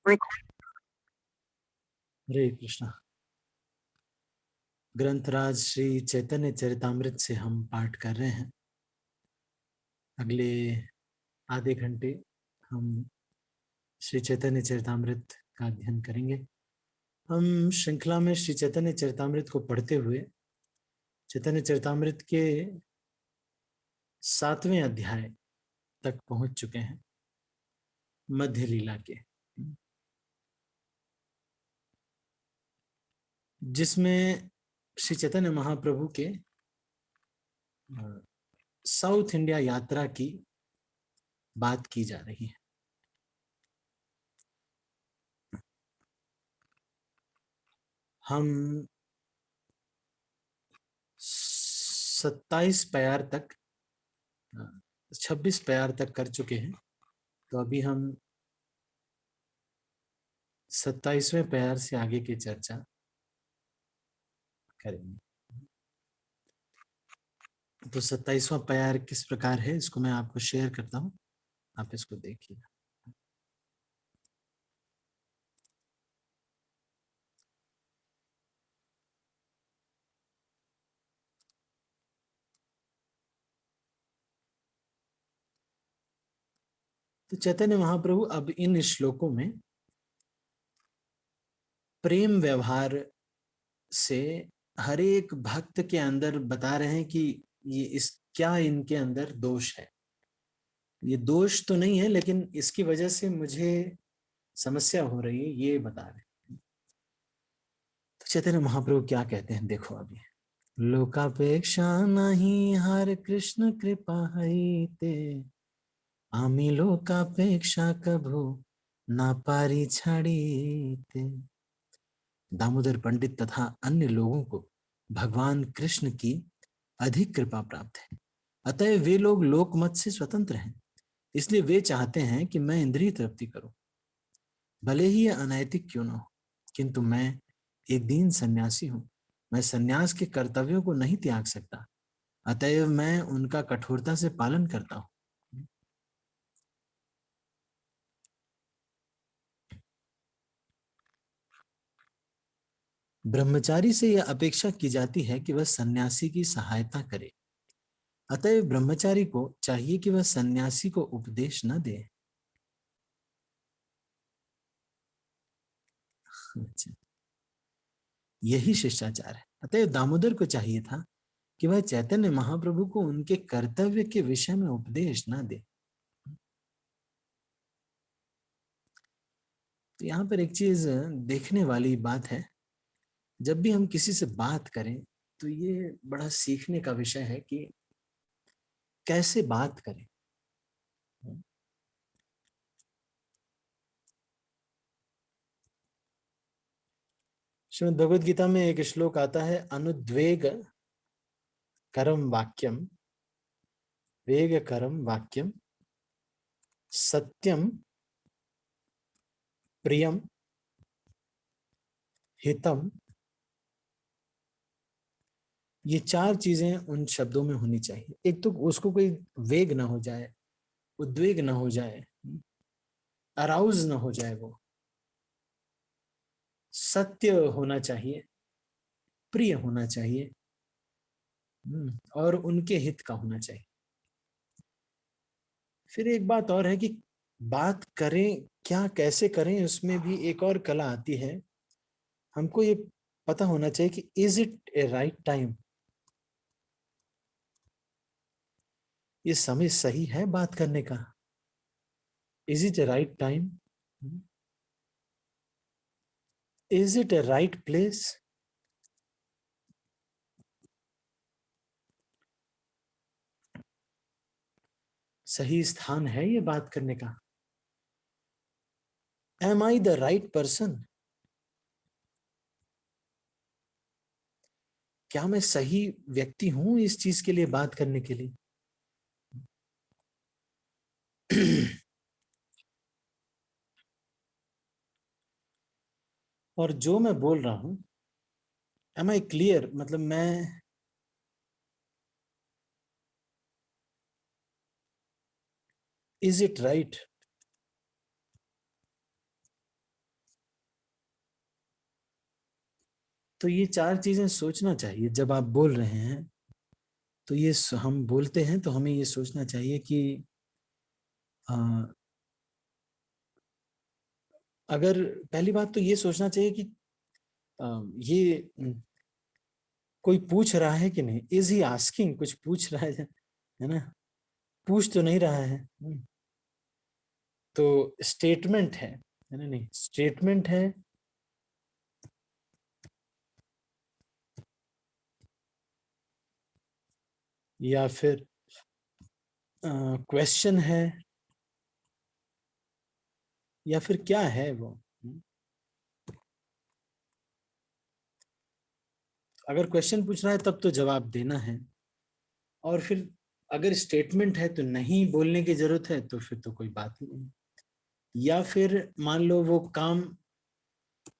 हरे कृष्णा। ग्रंथराज श्री चैतन्य चरितामृत से हम पाठ कर रहे हैं। अगले आधे घंटे हम श्री चैतन्य चरितामृत का अध्ययन करेंगे। हम श्रृंखला में श्री चैतन्य चरितामृत को पढ़ते हुए चैतन्य चरितामृत के 7वें अध्याय तक पहुंच चुके हैं, मध्य लीला के, जिसमें श्री चैतन्य महाप्रभु के साउथ इंडिया यात्रा की बात की जा रही है। हम 27 प्यार तक 26 प्यार तक कर चुके हैं, तो अभी हम 27वें प्यार से आगे की चर्चा करेंगे। तो 27वां प्यार किस प्रकार है, इसको मैं आपको शेयर करता हूं, आप इसको देखिए। तो चैतन्य महाप्रभु अब इन श्लोकों में प्रेम व्यवहार से हर एक भक्त के अंदर बता रहे हैं कि ये इस क्या इनके अंदर दोष है। ये दोष तो नहीं है, लेकिन इसकी वजह से मुझे समस्या हो रही है, ये बता रहे हैं। तो चैतन्य महाप्रभु क्या कहते हैं, देखो अभी। लोकापेक्षा नहीं हर कृष्ण कृपा हईते, आमी लोकापेक्षा कभू ना पारी छाड़ीते। दामोदर पंडित तथा अन्य लोगों को भगवान कृष्ण की अधिक कृपा प्राप्त है, अतः वे लोग लोकमत से स्वतंत्र हैं। इसलिए वे चाहते हैं कि मैं इंद्रिय तृप्ति करूं, भले ही यह अनैतिक क्यों न हो। किंतु मैं एक दीन सन्यासी हूं, मैं सन्यास के कर्तव्यों को नहीं त्याग सकता, अतएव मैं उनका कठोरता से पालन करता हूं। ब्रह्मचारी से यह अपेक्षा की जाती है कि वह सन्यासी की सहायता करे, अतएव ब्रह्मचारी को चाहिए कि वह सन्यासी को उपदेश न दे। अच्छा, यही शिष्टाचार है। अतएव दामोदर को चाहिए था कि वह चैतन्य महाप्रभु को उनके कर्तव्य के विषय में उपदेश न दे। तो यहां पर एक चीज देखने वाली बात है, जब भी हम किसी से बात करें तो ये बड़ा सीखने का विषय है कि कैसे बात करें। श्रीमद् भगवद गीता में एक श्लोक आता है, अनुद्वेग करम वाक्यम, वेग करम वाक्यम, सत्यम प्रियम हितम। ये 4 चीजें उन शब्दों में होनी चाहिए। एक तो उसको कोई वेग ना हो जाए, उद्वेग ना हो जाए, अराउज ना हो जाए, वो सत्य होना चाहिए, प्रिय होना चाहिए, और उनके हित का होना चाहिए। फिर एक बात और है कि बात करें क्या, कैसे करें, उसमें भी एक और कला आती है। हमको ये पता होना चाहिए कि is it a right time, ये समय सही है बात करने का। Is it a right time, is it a right place, सही स्थान है ये बात करने का। Am I the right person, क्या मैं सही व्यक्ति हूं इस चीज के लिए बात करने के लिए। और जो मैं बोल रहा हूं, एम आई क्लियर, मतलब मैं इज इट राइट, तो ये चार चीजें सोचना चाहिए जब आप बोल रहे हैं। तो ये हम बोलते हैं तो हमें ये सोचना चाहिए कि अ, अगर पहली बात तो ये सोचना चाहिए कि ये कोई पूछ रहा है कि नहीं, इज ही आस्किंग, कुछ पूछ रहा है ना, पूछ तो नहीं रहा है। तो स्टेटमेंट है ना, नहीं स्टेटमेंट है या फिर क्वेश्चन है या फिर क्या है वो। अगर क्वेश्चन पूछ रहा है तब तो जवाब देना है, और फिर अगर स्टेटमेंट है तो नहीं बोलने की जरूरत है, तो फिर तो कोई बात ही नहीं। या फिर मान लो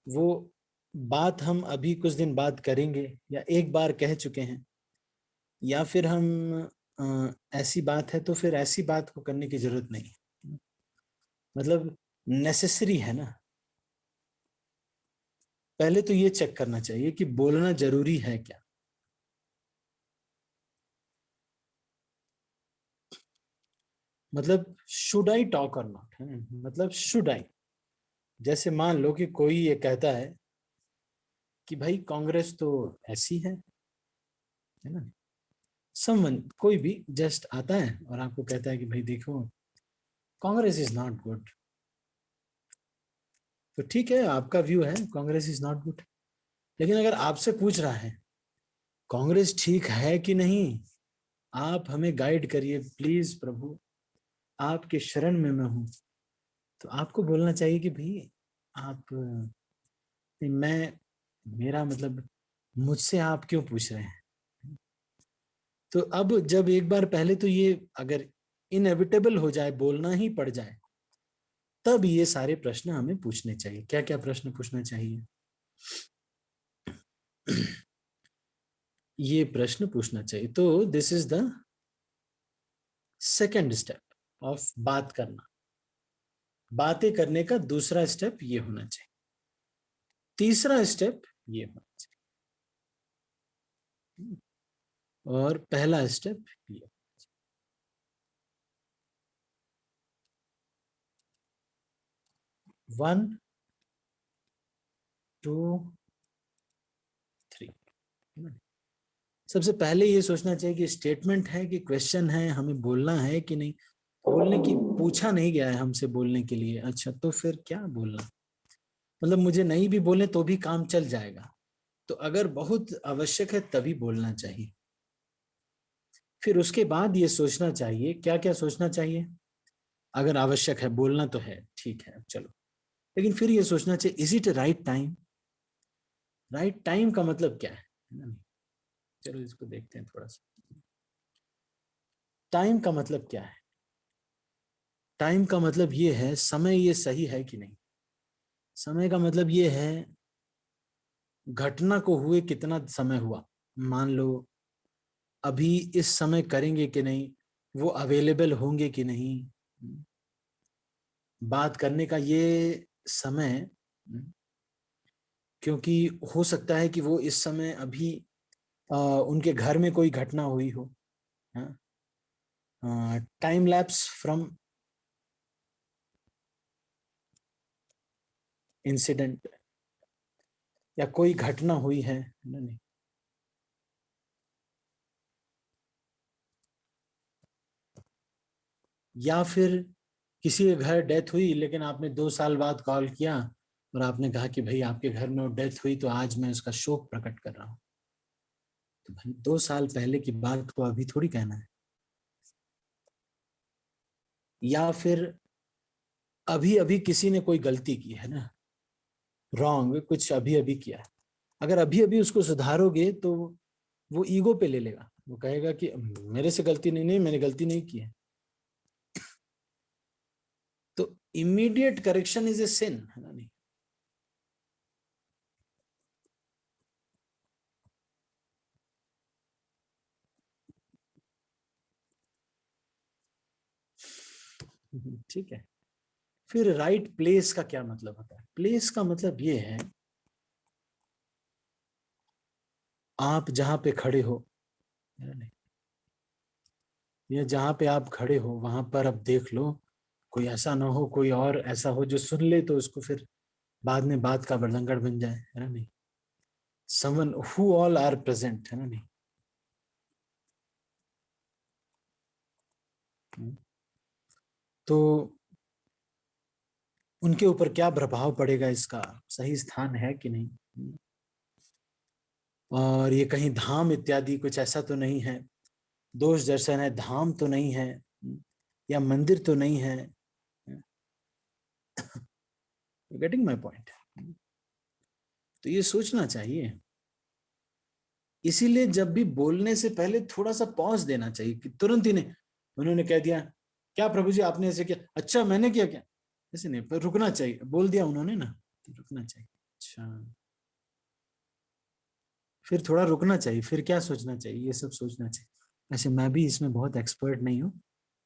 वो बात हम अभी कुछ दिन बाद करेंगे या एक बार कह चुके हैं, या फिर हम ऐसी बात है तो फिर ऐसी बात को करने की जरूरत नहीं, मतलब नेसेसरी है ना। पहले तो ये चेक करना चाहिए कि बोलना जरूरी है क्या। मतलब शुड आई टॉक और नॉट, है मतलब शुड आई। जैसे मान लो कि कोई ये कहता है कि भाई कांग्रेस तो ऐसी है ना, समवन कोई भी जस्ट आता है और आपको कहता है कि भाई देखो कांग्रेस इज नॉट गुड, तो ठीक है आपका व्यू है कांग्रेस इज नॉट गुड। लेकिन अगर आपसे पूछ रहा है कांग्रेस ठीक है कि नहीं, आप हमें गाइड करिए प्लीज प्रभु, आपके शरण में मैं हूं, तो आपको बोलना चाहिए कि भाई आप मैं मेरा मतलब मुझसे आप क्यों पूछ रहे हैं। तो अब जब एक बार पहले तो ये अगर इनएविटेबल हो जाए, बोलना ही पड़ जाए, तब ये सारे प्रश्न हमें पूछने चाहिए। क्या क्या प्रश्न पूछना चाहिए? ये प्रश्न पूछना चाहिए। तो this is the second step of बात करना। बातें करने का दूसरा स्टेप ये होना चाहिए। तीसरा स्टेप ये होना चाहिए, और पहला स्टेप ये। 1 2 3। सबसे पहले ये सोचना चाहिए कि स्टेटमेंट है कि क्वेश्चन है, हमें बोलना है कि नहीं। बोलने की पूछा नहीं गया है हमसे बोलने के लिए, अच्छा तो फिर क्या बोलना, मतलब मुझे नहीं भी बोले तो भी काम चल जाएगा। तो अगर बहुत आवश्यक है तभी बोलना चाहिए। फिर उसके बाद ये सोचना चाहिए, क्या क्या सोचना चाहिए। अगर आवश्यक है बोलना तो है, ठीक है चलो, लेकिन फिर ये सोचना चाहिए is it right time. Right time का मतलब क्या है ना? चलो इसको देखते हैं थोड़ा सा। टाइम का मतलब क्या है? टाइम का मतलब ये है समय, ये सही है कि नहीं। समय का मतलब ये है घटना को हुए कितना समय हुआ। मान लो अभी इस समय करेंगे कि नहीं, वो अवेलेबल होंगे कि नहीं, बात करने का ये समय। क्योंकि हो सकता है कि वो इस समय अभी उनके घर में कोई घटना हुई हो, टाइम लैप्स फ्रॉम इंसिडेंट, या कोई घटना हुई है ना, नहीं। या फिर किसी के घर डेथ हुई लेकिन आपने 2 साल बाद कॉल किया और आपने कहा कि भाई आपके घर में वो डेथ हुई तो आज मैं उसका शोक प्रकट कर रहा हूँ। तो भाई 2 साल पहले की बात को अभी थोड़ी कहना है। या फिर अभी अभी किसी ने कोई गलती की है ना, रॉन्ग कुछ अभी अभी किया है, अगर अभी अभी उसको सुधारोगे तो वो ईगो पे ले लेगा, वो कहेगा कि मेरे से गलती नहीं, नहीं मैंने गलती नहीं की है। तो इमीडिएट करेक्शन इज ए सिन, है ना, नहीं। ठीक है। फिर राइट प्लेस का क्या मतलब होता है? प्लेस का मतलब ये है आप जहां पे खड़े हो, या जहां पे आप खड़े हो वहां पर अब देख लो, कोई ऐसा ना हो, कोई और ऐसा हो जो सुन ले तो उसको फिर बाद में बात का बड़ंगड़ बन जाए, है ना नहीं। Someone who all are present, है ना नहीं। तो उनके ऊपर क्या प्रभाव पड़ेगा, इसका सही स्थान है कि नहीं, और ये कहीं धाम इत्यादि कुछ ऐसा तो नहीं है, दोष दर्शन है, धाम तो नहीं है, या मंदिर तो नहीं है। Getting my point. तो ये सोचना चाहिए। इसीलिए जब भी बोलने से पहले थोड़ा सा पॉज देना चाहिए, कि तुरंत ही नहीं उन्होंने कह दिया क्या प्रभु जी आपने ऐसे किया, अच्छा मैंने किया क्या, ऐसे नहीं, पर रुकना चाहिए, बोल दिया उन्होंने ना, तो रुकना चाहिए। अच्छा, फिर थोड़ा रुकना चाहिए, फिर क्या सोचना चाहिए, ये सब सोचना चाहिए। ऐसे मैं भी इसमें बहुत एक्सपर्ट नहीं हूँ,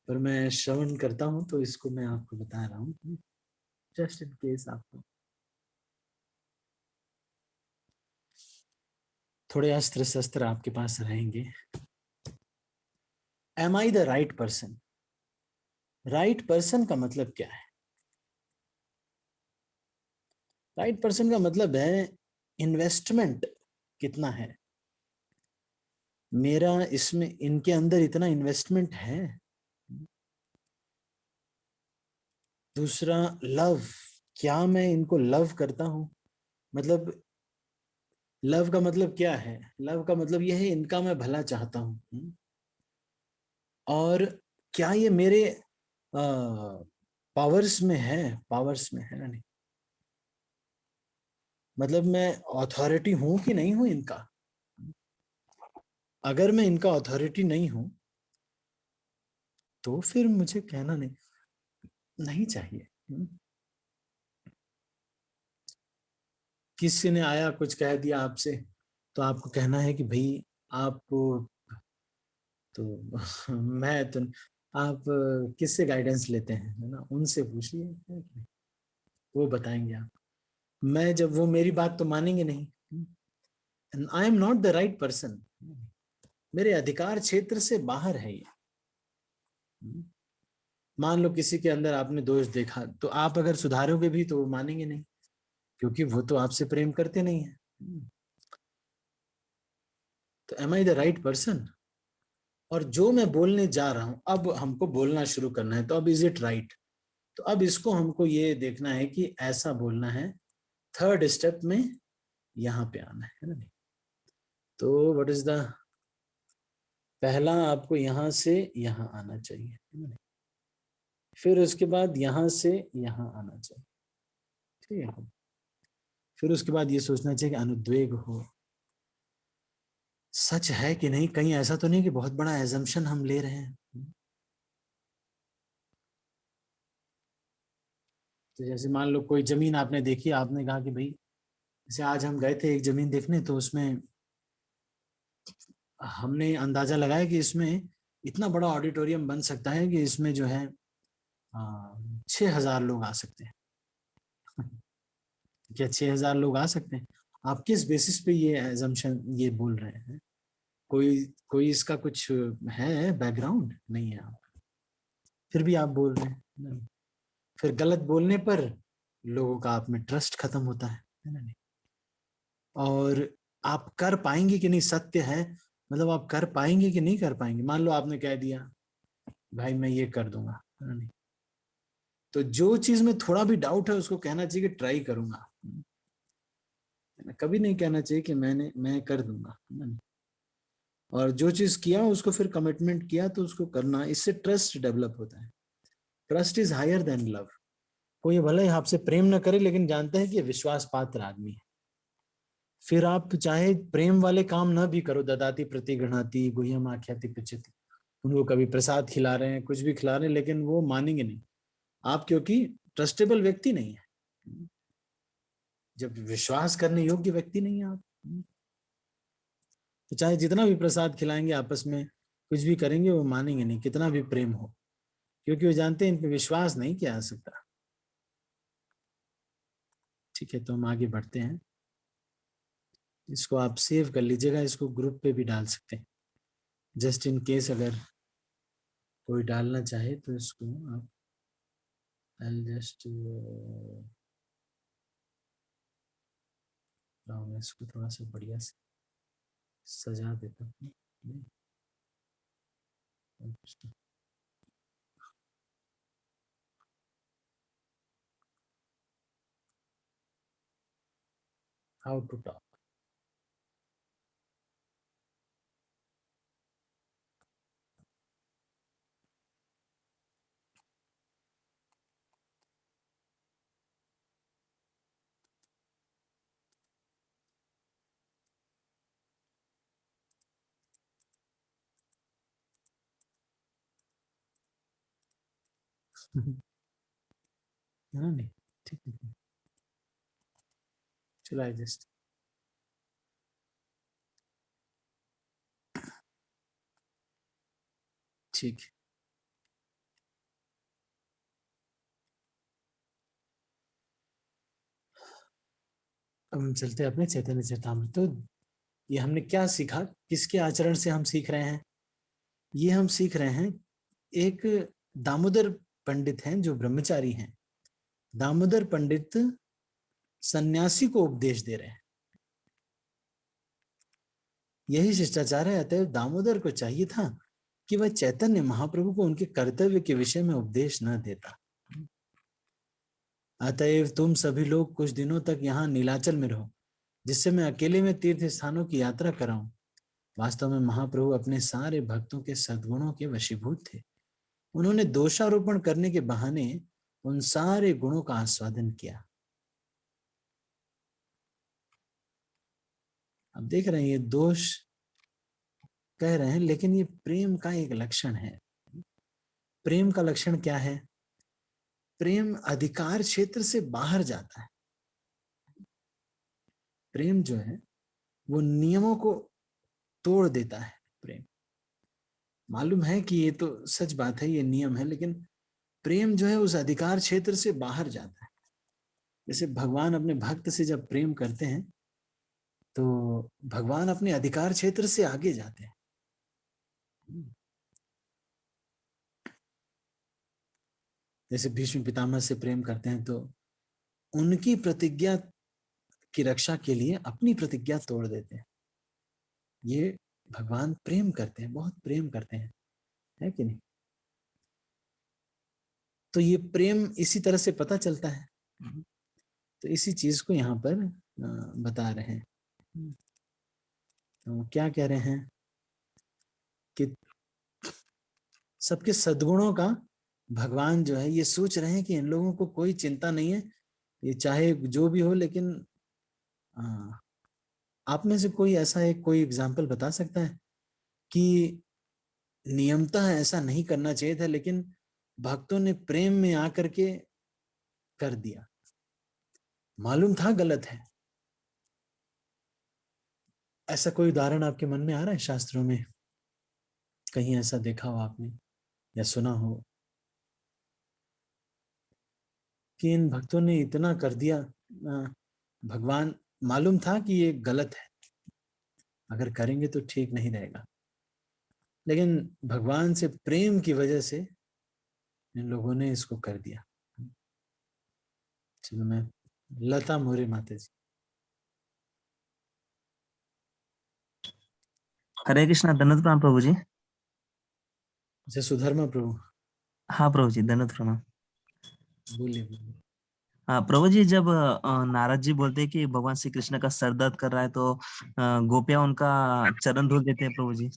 पर मैं श्रवण करता हूँ तो इसको मैं आपको बता रहा हूँ, जस्ट इन केस आपको थोड़े अस्त्र शस्त्र आपके पास रहेंगे। Am I the right person? Right person का मतलब क्या है? राइट पर्सन का मतलब है इन्वेस्टमेंट कितना है मेरा इसमें, इनके अंदर इतना इन्वेस्टमेंट है। दूसरा, लव, क्या मैं इनको लव करता हूं, मतलब लव का मतलब क्या है, लव का मतलब यह है इनका मैं भला चाहता हूं। और क्या ये मेरे पावर्स में है, पावर्स में है ना नहीं, मतलब मैं अथॉरिटी हूं कि नहीं हूं इनका। अगर मैं इनका अथॉरिटी नहीं हूं तो फिर मुझे कहना नहीं, नहीं चाहिए। किसी ने आया कुछ कह दिया आपसे, तो आपको कहना है कि भाई आपको तो मैं तो, आप किससे गाइडेंस लेते हैं, है ना, उनसे पूछिए, वो बताएंगे आप। मैं जब, वो मेरी बात तो मानेंगे नहीं, I am not the right person, मेरे अधिकार क्षेत्र से बाहर है ये। मान लो किसी के अंदर आपने दोष देखा, तो आप अगर सुधारोगे भी तो वो मानेंगे नहीं, क्योंकि वो तो आपसे प्रेम करते नहीं है। तो am I the right person? और जो मैं बोलने जा रहा हूं, अब हमको बोलना शुरू करना है, तो अब इज इट राइट? तो अब इसको हमको ये देखना है कि ऐसा बोलना है, थर्ड स्टेप में यहां पे आना है ना। तो व्हाट इज द, पहला आपको यहां से यहां आना चाहिए, फिर उसके बाद यहां से यहां आना चाहिए, ठीक है। फिर उसके बाद ये सोचना चाहिए कि अनुद्वेग हो, सच है कि नहीं, कहीं ऐसा तो नहीं कि बहुत बड़ा एजम्पशन हम ले रहे हैं। तो जैसे मान लो कोई जमीन आपने देखी, आपने कहा कि भाई, जैसे आज हम गए थे एक जमीन देखने, तो उसमें हमने अंदाजा लगाया कि इसमें इतना बड़ा ऑडिटोरियम बन सकता है कि इसमें जो है 6,000 लोग आ सकते हैं। क्या 6,000 लोग आ सकते हैं? आप किस बेसिस पे ये एजम्पशन ये बोल रहे हैं? कोई कोई इसका कुछ है बैकग्राउंड नहीं है, आप फिर भी आप बोल रहे हैं, नहीं। फिर गलत बोलने पर लोगों का आप में ट्रस्ट खत्म होता है ना नहीं। और आप कर पाएंगे कि नहीं, सत्य है, मतलब आप कर पाएंगे कि नहीं कर पाएंगे। मान लो आपने कह दिया भाई मैं ये कर दूंगा, है ना नहीं, तो जो चीज में थोड़ा भी डाउट है उसको कहना चाहिए कि ट्राई करूंगा, कभी नहीं कहना चाहिए कि मैं कर दूंगा, है ना नहीं। और जो चीज किया उसको फिर कमिटमेंट किया तो उसको करना, इससे ट्रस्ट डेवलप होता है। Trust is higher than love. कोई भले ही आपसे प्रेम न करे लेकिन जानते हैं कि ये विश्वास पात्र आदमी है। फिर आप चाहे प्रेम वाले काम ना भी करो, ददाति प्रतिगृह्णाति गुह्यम आख्याति पृच्छति, उनको कभी प्रसाद खिला रहे हैं, कुछ भी खिला रहे हैं, लेकिन वो मानेंगे नहीं आप, क्योंकि ट्रस्टेबल व्यक्ति नहीं है, जब विश्वास करने योग्य व्यक्ति नहीं है आप, तो चाहे जितना भी प्रसाद खिलाएंगे आपस में, कुछ भी करेंगे, वो मानेंगे नहीं कितना भी प्रेम हो, क्योंकि वो जानते हैं इन पे विश्वास नहीं किया जा सकता। ठीक है, तो हम आगे बढ़ते हैं। इसको आप सेव कर लीजिएगा, इसको ग्रुप पे भी डाल सकते हैं, जस्ट इन केस अगर कोई डालना चाहे तो इसको आप, आई जस्ट मैं इसको थोड़ा सा बढ़िया से सजा देता हूँ। How to talk. है ना, नहीं ठीक है, चलो आई जस्ट, ठीक है। अब हम चलते हैं अपने चैतन्य चरितामृत। तो ये हमने क्या सीखा, किसके आचरण से हम सीख रहे हैं? ये हम सीख रहे हैं, एक दामोदर पंडित हैं जो ब्रह्मचारी हैं, दामोदर पंडित सन्यासी को उपदेश दे रहे हैं। यही शिष्टाचार है। अतएव दामोदर को चाहिए था कि वह चैतन्य महाप्रभु को उनके कर्तव्य के विषय में उपदेश न देता। अतएव तुम सभी लोग कुछ दिनों तक यहाँ नीलाचल में रहो, जिससे मैं अकेले में तीर्थ स्थानों की यात्रा कराऊं। वास्तव में महाप्रभु अपने सारे भक्तों के सद्गुणों के वशीभूत थे। उन्होंने दोषारोपण करने के बहाने उन सारे गुणों का आस्वादन किया। अब देख रहे हैं, ये दोष कह रहे हैं, लेकिन ये प्रेम का एक लक्षण है। प्रेम का लक्षण क्या है? प्रेम अधिकार क्षेत्र से बाहर जाता है। प्रेम जो है वो नियमों को तोड़ देता है। प्रेम, मालूम है कि ये तो सच बात है, ये नियम है, लेकिन प्रेम जो है उस अधिकार क्षेत्र से बाहर जाता है। जैसे भगवान अपने भक्त से जब प्रेम करते हैं तो भगवान अपने अधिकार क्षेत्र से आगे जाते हैं। जैसे भीष्म पितामह से प्रेम करते हैं तो उनकी प्रतिज्ञा की रक्षा के लिए अपनी प्रतिज्ञा तोड़ देते हैं। ये भगवान प्रेम करते हैं, बहुत प्रेम करते हैं, है कि नहीं? तो ये प्रेम इसी तरह से पता चलता है। तो इसी चीज को यहाँ पर बता रहे हैं। तो क्या कह रहे हैं कि सबके सद्गुणों का भगवान जो है ये सोच रहे हैं कि इन लोगों को कोई चिंता नहीं है, ये चाहे जो भी हो, लेकिन आप में से कोई ऐसा एक कोई एग्जाम्पल बता सकता है कि नियमतः ऐसा नहीं करना चाहिए था, लेकिन भक्तों ने प्रेम में आकर के कर दिया, मालूम था गलत है? ऐसा कोई उदाहरण आपके मन में आ रहा है शास्त्रों में? कहीं ऐसा देखा हो आपने या सुना हो कि इन भक्तों ने इतना कर दिया, भगवान मालूम था कि ये गलत है, अगर करेंगे तो ठीक नहीं रहेगा, लेकिन भगवान से प्रेम की वजह से इन लोगों ने इसको कर दिया। चलो मैं, लता मोरे माता जी। हरे कृष्णा, धन्यवाद प्रणाम प्रभु जी। जय सुधर्मा प्रभु। हाँ प्रभु जी, धन्यवाद प्रणाम। बोलिए बोलिए। हाँ प्रभु जी, जब नारद जी बोलते हैं कि भगवान श्री कृष्ण का सर दर्द कर रहा है तो गोपियां उनका चरण धुल देते हैं प्रभु जी।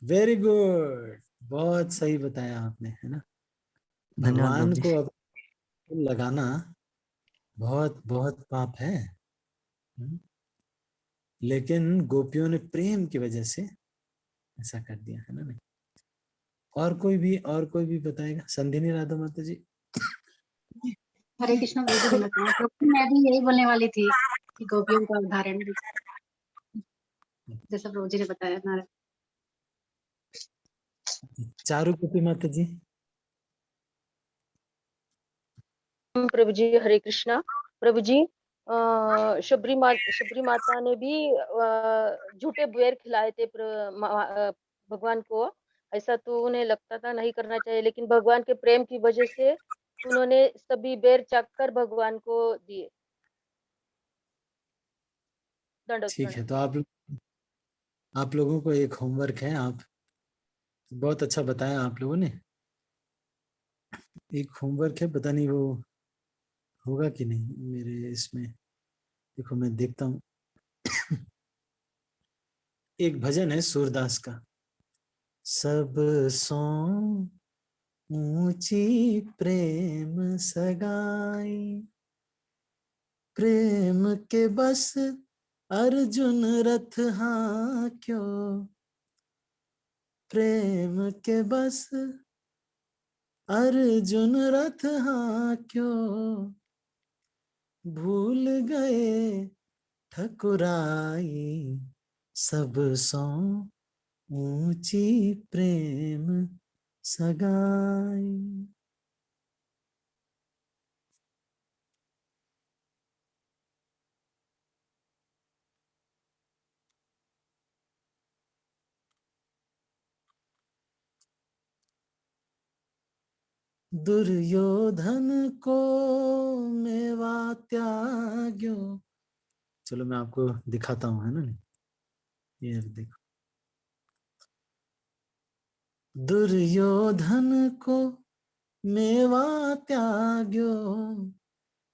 वेरी गुड, बहुत सही बताया आपने, है ना? धन्यवाद प्रभु भगवान जी। को अब लगाना बहुत बहुत पाप है। लेकिन गोपियों ने प्रेम की वजह से ऐसा कर दिया, है ना? नहीं, और कोई भी बताएगा? संधिनी राधा माता जी। हरे कृष्ण प्रभु जी, बताएं। तो मैं भी यही बोलने वाली थी कि गोपियों का उदाहरण जैसा प्रभु जी ने बताया नारद। चारू गोपी माता जी। प्रभु जी हरे कृष्णा। प्रभु जी शबरी माता ने भी झूठे बेर खिलाए थे भगवान को। ऐसा तो उन्हें लगता था नहीं करना चाहिए, लेकिन भगवान के प्रेम की वजह से उन्होंने सभी बेर चख कर भगवान को दिए। दंडोत ठीक है, प्रणाम। तो आप लोगों को एक होमवर्क है। आप बहुत अच्छा बताया आप लोगों ने। एक होमवर्क है, पता नहीं वो होगा कि नहीं मेरे इसमें। देखो मैं देखता हूँ। एक भजन है सूरदास का, सब सो ऊंची प्रेम सगाई, प्रेम के बस अर्जुन रथ हाँ क्यों, प्रेम के बस अर्जुन रथ हाँ क्यों, भूल गए ठकुराई, सब सौ ऊंची प्रेम सगाई। दुर्योधन को मेवा त्याग्यो। चलो मैं आपको दिखाता हूँ, है ना। ये देखो, दुर्योधन को मेवा त्याग्यो।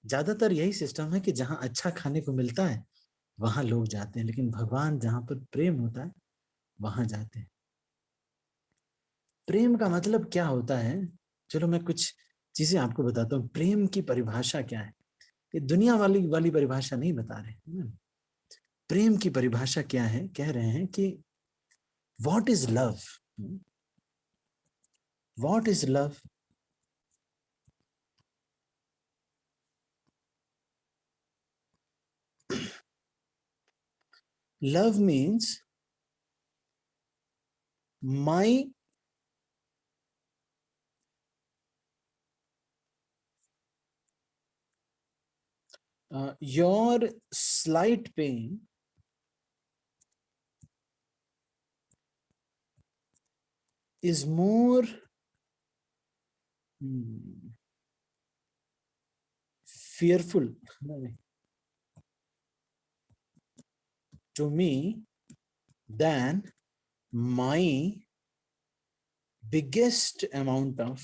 ज्यादातर यही सिस्टम है कि जहां अच्छा खाने को मिलता है वहां लोग जाते हैं, लेकिन भगवान जहां पर प्रेम होता है वहां जाते हैं। प्रेम का मतलब क्या होता है, चलो मैं कुछ चीजें आपको बताता हूँ। प्रेम की परिभाषा क्या है, ये दुनिया वाली वाली परिभाषा नहीं बता रहे हैं। प्रेम की परिभाषा क्या है, कह रहे हैं कि what is love, what is love. Love means my your slight pain is more fearful to me than my biggest amount of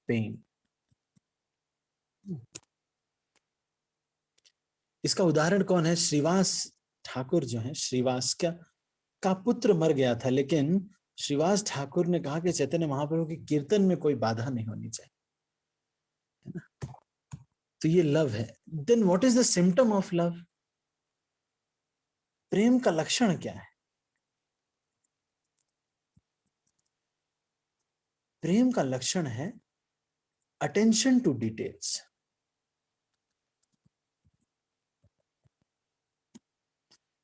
pain. इसका उदाहरण कौन है, श्रीवास ठाकुर जो है, श्रीवास का पुत्र मर गया था, लेकिन श्रीवास ठाकुर ने कहा कि चैतन्य महाप्रभु के कीर्तन में कोई बाधा नहीं होनी चाहिए, है ना। तो ये लव है। Then what is the symptom of love, प्रेम का लक्षण क्या है। प्रेम का लक्षण है अटेंशन टू डिटेल्स।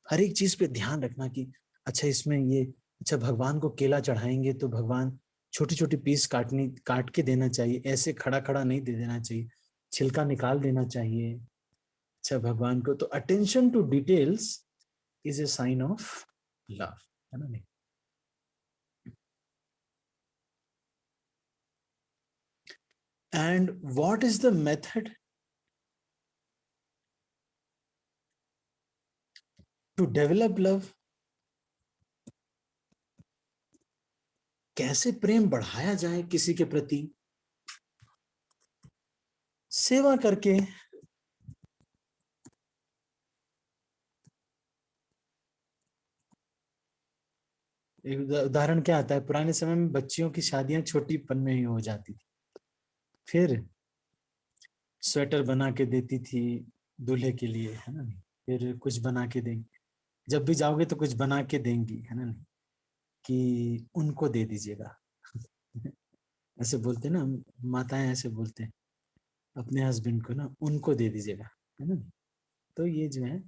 हर एक चीज पे ध्यान रखना कि अच्छा इसमें ये, अच्छा भगवान को केला चढ़ाएंगे तो भगवान छोटी छोटी पीस काट के देना चाहिए, ऐसे खड़ा खड़ा नहीं दे देना चाहिए, छिलका निकाल देना चाहिए। अच्छा भगवान को, तो attention to details is a sign of love, है ना। नहीं, and what is the method to develop love, कैसे प्रेम बढ़ाया जाए किसी के प्रति, सेवा करके। एक उदाहरण क्या आता है, पुराने समय में बच्चियों की शादियां छोटी पन में ही हो जाती थी, फिर स्वेटर बना के देती थी दूल्हे के लिए, है ना। फिर कुछ बना के देंगी, जब भी जाओगे तो कुछ बना के देंगी, है ना, कि उनको दे दीजिएगा। ऐसे बोलते ना माताएं, ऐसे बोलते हैं अपने हस्बैंड को ना, उनको दे दीजिएगा, है ना। तो ये जो है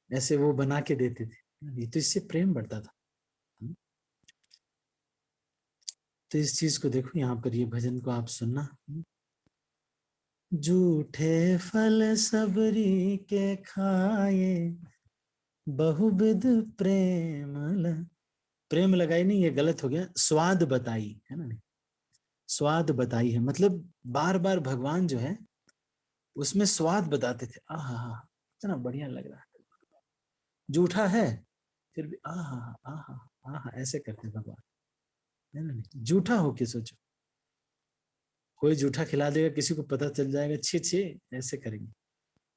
ऐसे वो बना के देते थे, ये तो इससे प्रेम बढ़ता था। तो इस चीज को देखो, यहाँ पर ये भजन को आप सुनना। जूठे फल सबरी के खाए, बहुविध प्रेम लगाई नहीं, ये गलत हो गया, स्वाद बताई है ना, स्वाद बताई है, मतलब बार बार भगवान जो है उसमें स्वाद बताते थे। आहा, इतना बढ़िया लग रहा है, जूठा है फिर भी आहा आहा आहा ऐसे करते भगवान, है ना, नहीं जूठा हो के सोचो, कोई जूठा खिला देगा, किसी को पता चल जाएगा, छी छी ऐसे करेंगे,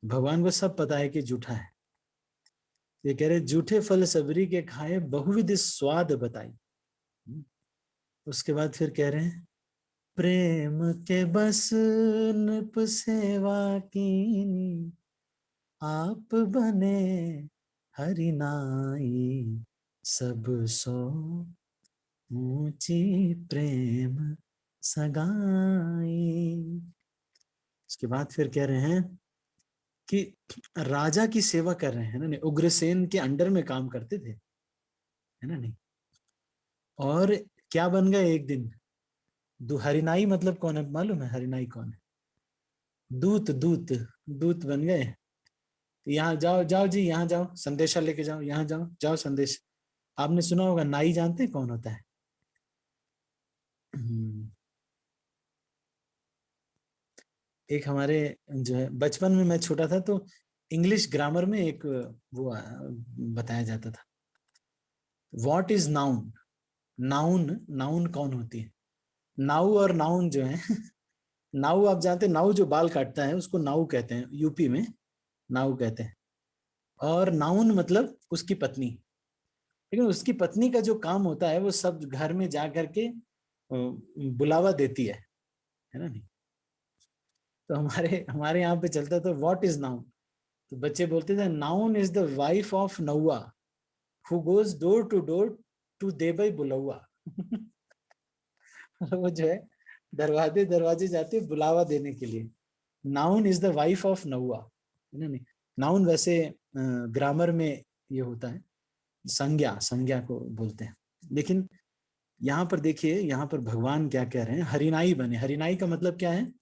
भगवान को सब पता है कि जूठा है। ये कह रहे जूठे फल सबरी के खाए, बहुविध स्वाद बताई। उसके बाद फिर कह रहे हैं, प्रेम के बस नृप सेवा कीनी, आप बने हरि नाई, सब सो ऊंची प्रेम सगाई। उसके बाद फिर कह रहे हैं कि राजा की सेवा कर रहे हैं ना, नहीं उग्रसेन के अंडर में काम करते थे, है ना, नहीं, और क्या बन गए एक दिन, हरिनाई मतलब कौन है मालूम है, हरिनाई कौन है, दूत दूत दूत बन गए। यहाँ जाओ जाओ जी, यहाँ जाओ संदेशा लेके जाओ, यहाँ जाओ जाओ संदेश। आपने सुना होगा, नाई जानते हैं कौन होता है? एक हमारे जो है बचपन में, मैं छोटा था तो इंग्लिश ग्रामर में एक वो बताया जाता था, what is noun, noun noun कौन होती है, नाउ और नाउन जो है नाउ आप जानते हैं, नाउ जो बाल काटता है उसको नाउ कहते हैं, यूपी में नाउ कहते हैं, और नाउन मतलब उसकी पत्नी, लेकिन उसकी पत्नी का जो काम होता है वो सब घर में जा करके बुलावा देती है ना, नहीं, तो हमारे हमारे यहाँ पे चलता था व्हाट इज नाउन, तो बच्चे बोलते थे noun is the wife of नौआ हु गोज डोर टू दे बाई बुलौआ वो जो है दरवाजे दरवाजे जाते बुलावा देने के लिए, noun is the wife of नौआ, है ना, नहीं, नाउन वैसे ग्रामर में ये होता है, संज्ञा संज्ञा को बोलते हैं, लेकिन यहाँ पर देखिए, यहाँ पर भगवान क्या कह रहे हैं, हरिनाई बने, हरिनाई का मतलब क्या है,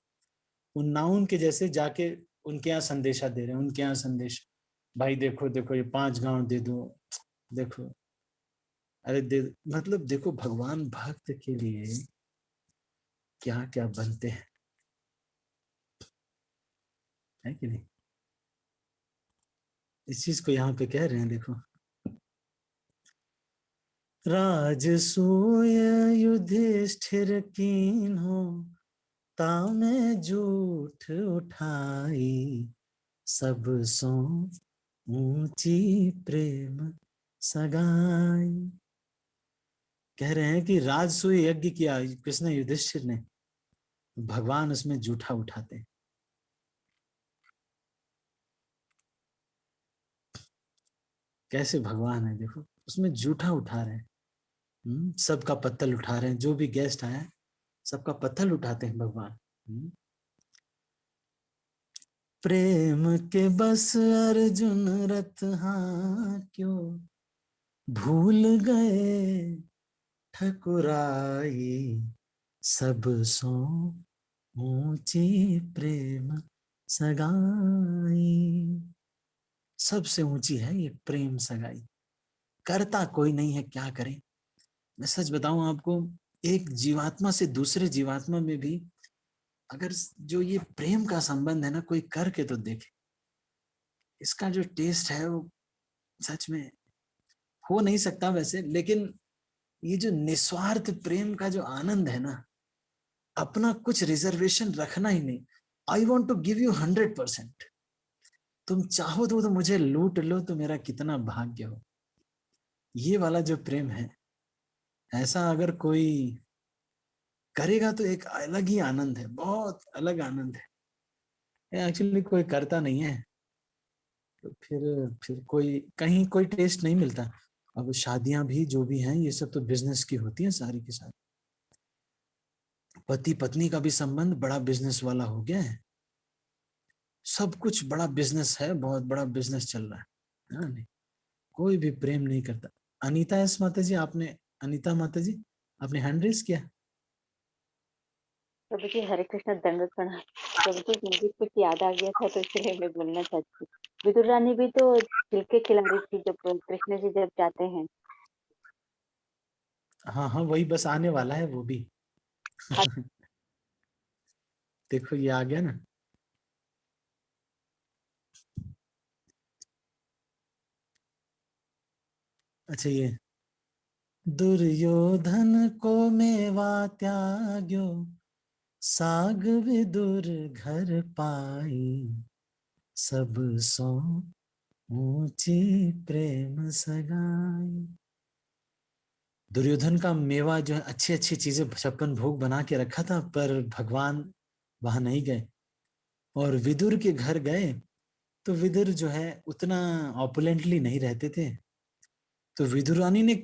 उन नाउन के जैसे जाके उनके यहाँ संदेशा दे रहे हैं, उनके यहाँ संदेश, भाई देखो देखो ये 5 गांव दे दो, देखो अरे दे, मतलब देखो भगवान भक्त के लिए क्या क्या बनते हैं, है कि नहीं, इस चीज को यहाँ पे कह रहे हैं, देखो, राजसूय युधिष्ठिर कीन्हो, तामे जूठ उठाई, सब सो ऊंची प्रेम सगाई। कह रहे हैं कि राजसूय यज्ञ किया कृष्ण युधिष्ठिर ने, भगवान उसमें जूठा उठाते हैं, कैसे भगवान है देखो, उसमें जूठा उठा रहे हैं, सबका पत्तल उठा रहे हैं, जो भी गेस्ट आया है सबका पत्तल उठाते हैं भगवान। प्रेम के बस अर्जुन रथ हाँ क्यों, भूल गए ठकुराई, सब सो ऊंची प्रेम सगाई। सबसे ऊंची है ये प्रेम सगाई, करता कोई नहीं है, क्या करें। मैं सच बताऊं आपको, एक जीवात्मा से दूसरे जीवात्मा में भी अगर जो ये प्रेम का संबंध है ना, कोई करके तो देखे, इसका जो टेस्ट है वो सच में हो नहीं सकता वैसे, लेकिन ये जो निस्वार्थ प्रेम का जो आनंद है ना, अपना कुछ रिजर्वेशन रखना ही नहीं, I want to give you 100%, तुम चाहो तो मुझे लूट लो तो मेरा कितना भाग्य हो, ये वाला जो प्रेम है, ऐसा अगर कोई करेगा तो एक अलग ही आनंद है, बहुत अलग आनंद है। एक्चुअली कोई करता नहीं है तो फिर कोई कहीं कोई टेस्ट नहीं मिलता। अब शादियां भी जो भी हैं ये सब तो बिजनेस की होती हैं सारी की सारी, पति पत्नी का भी संबंध बड़ा बिजनेस वाला हो गया है, सब कुछ बड़ा बिजनेस है, बहुत बड़ा बिजनेस चल रहा है ना, नहीं कोई भी प्रेम नहीं करता। अनीता, एस माता जी आपने, अनीता माता जी आपने हैंड रेस किया, प्रभु जी हरे कृष्ण, दंडवत प्रणाम। प्रभु जी मुझे कुछ याद आ गया था तो इसलिए मैं बोलना चाहती हूँ। विदुर रानी भी तो छिलके खिला रही थी जब कृष्ण जी जब जाते हैं। हाँ हाँ, वही बस आने वाला है वो भी। देखो ये आ गया ना। अच्छा, ये दुर्योधन को मेवा त्याग्यो, साग विदुर घर पाई, सब सो ऊंची प्रेम सगाई। दुर्योधन का मेवा जो है, अच्छी अच्छी चीजें 56 भोग बना के रखा था, पर भगवान वहां नहीं गए और विदुर के घर गए। तो विदुर जो है उतना ऑपुलेंटली नहीं रहते थे। तो विदुरानी ने